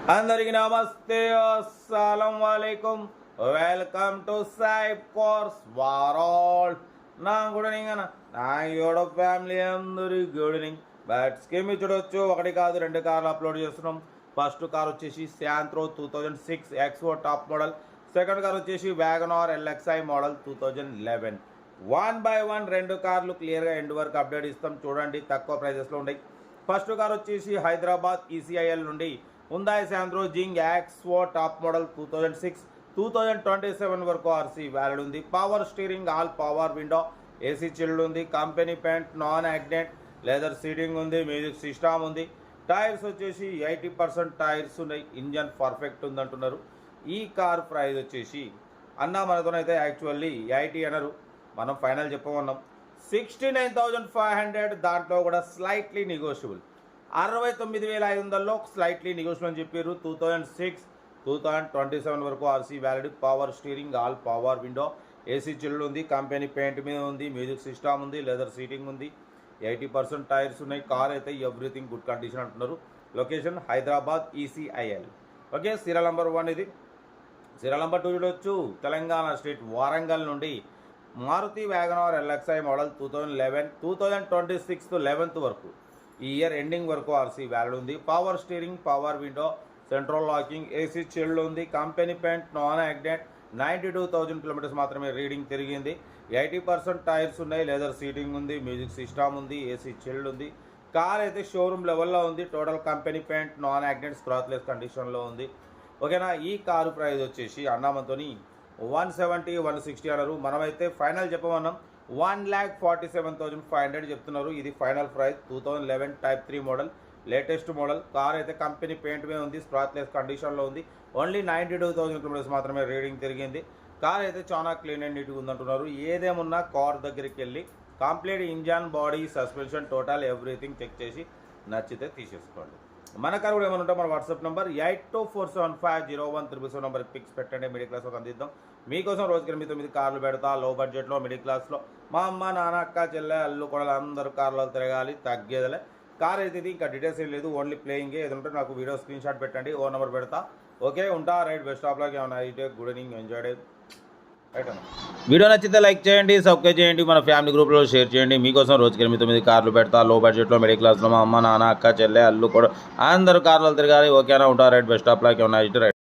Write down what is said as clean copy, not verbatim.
అందరికి నమస్తే, అస్సలం వాలేకుం. వెల్కమ్ టు సైబ్ కోర్స్ వారాల్. నా గుడ్ ఈవినింగ్ అన్న, నా యూట్యూబ్ ఫ్యామిలీ అందరికి గుడ్ ఈవినింగ్. బ్యాట్స్కి మీరు చూడవచ్చు, ఒకటి కాదు రెండు కార్లు అప్లోడ్ చేస్తున్నాం. ఫస్ట్ కార్ వచ్చేసి Santro 2006 XO top model. Second car వచ్చేసి వ్యాగనార్ ఎల్ఎక్స్ఐ మోడల్ 2011. 1 రెండు కార్లు క్లియర్గా ఎండ్ వరకు అప్డేట్ ఇస్తాం. చూడండి, తక్కువ ప్రైజెస్లో ఉన్నాయి. ఫస్ట్ కార్ వచ్చేసి హైదరాబాద్ ఈసీఐఎల్ నుండి హుందాయ్ శాంత్రో జింగ్ ఎక్స్ఓ టాప్ మోడల్ 2006 2027 వరకు ఆర్సీ వ్యాలిడ్ ఉంది. Power steering, all power window, AC chilled ఉంది. Company paint, non accident, leather seating ఉంది. మ్యూజిక్ సిస్టమ్ ఉంది. టైర్స్ వచ్చేసి 80% టైర్స్ ఉన్నాయి. ఇంజన్ పర్ఫెక్ట్ ఉంది అంటున్నారు. ఈ కార్ ప్రైస్ వచ్చేసి అన్న మనతోనైతే యాక్చువల్లీ 80 అనరు, మనం ఫైనల్ చెప్పమన్నాం 69,500. దాంట్లో కూడా స్లైట్లీ నెగోషియబుల్ 69,500లో స్లైట్లీ నెగోషియబుల్ అని చెప్పారు. 2006 2027 వరకు RC valid. Power steering, all power window, AC chilled ఉంది. కంపెనీ పెయింట్ మీద ఉంది. మ్యూజిక్ సిస్టమ్ ఉంది. లెదర్ సీటింగ్ ఉంది. 80% టైర్స్ ఉన్నాయి. కార్ అయితే ఎవ్రీథింగ్ గుడ్ కండిషన్ అంటున్నారు. Location Hyderabad ECIL. Okay, serial number 1 ఇది. సీరియల్ నెంబర్ 2 చూడవచ్చు, తెలంగాణ స్టేట్ వారంగల్ నుండి Maruti WagonR LXi model 2011 2026 11th వరకు, ఈ ఇయర్ ఎండింగ్ వరకు ఆర్సీ వ్యాలిడ్ ఉంది. Power steering, power window, central locking, AC chilled ఉంది. Company paint, non accident. 92,000 kilometres మాత్రమే రీడింగ్ తిరిగింది. 80% టైర్స్ ఉన్నాయి. లెదర్ సీటింగ్ ఉంది. మ్యూజిక్ సిస్టమ్ ఉంది. ఏసీ చిల్డ్ ఉంది. కార్ అయితే షోరూమ్ లెవెల్లో ఉంది. Total company paint, non accident, scratchless కండిషన్లో ఉంది. ఓకేనా. ఈ కారు ప్రైస్ వచ్చేసి అన్నామంతోని 170 160 అన్నారు. మనమైతే ఫైనల్ చెప్పమన్నాం 1,47,500 చెప్తున్నారు. ఇది final price. 2011 type 3 model, latest model. Car అయితే కంపెనీ పెయింట్ మీద ఉంది. స్క్రాచ్లెస్ కండిషన్లో ఉంది. ఓన్లీ 92,000 కిలోమీటర్స్ మాత్రమే రీడింగ్ తిరిగింది. కార్ అయితే చాలా క్లీన్ అండ్ నీట్గా ఉందంటున్నారు. ఏదేమున్నా కార్ దగ్గరికి వెళ్ళి complete engine, body, suspension, total everything check చేసి నచ్చితే తీసేసుకోండి. మన కార్ కూడా ఏమైనా ఉంటే మన వాట్సాప్ నెంబర్ 8247501377 నెంబర్ పిక్స్ పెట్టండి. మిడిల్ క్లాస్లో అందిద్దాం. మీకోసం రోజుకి 8-9 కార్లు పెడతా. లో బడ్జెట్లో, మిడిల్ క్లాస్లో. మా అమ్మ, నాన్న, అక్క, చెల్లె, అల్లు కూడా అందరూ కార్లో తిరగాలి, తగ్గేదలే. కార్ అయితే ఇది ఇంకా డీటెయిల్స్ ఏం లేదు, ఓన్లీ ప్లేయింగే. ఏదంటే నాకు వీడియో స్క్రీన్ షాట్ పెట్టండి, ఓ నెంబర్ పెడతా. ఓకే, ఉంటా. Right, best of luck. ఏమన్నా అయితే good evening, enjoy day. Right అన్న. వీడియో నచ్చితే లైక్ చేయండి, సబ్స్క్రైబ్ చేయండి, మన ఫ్యామిలీ గ్రూప్లో షేర్ చేయండి. మీకోసం రోజుకి 8-9 కార్లు పెడతా. లో బడ్జెట్లో, మిడిల్ క్లాస్లో. మా అమ్మ, నాన్న, అక్క, చెల్లె, అల్లు కూడా అందరూ కార్లు తిరగాలి. ఓకేనా, ఉంటా. Right, best of luck. ఏమన్నా అయితే రైట్.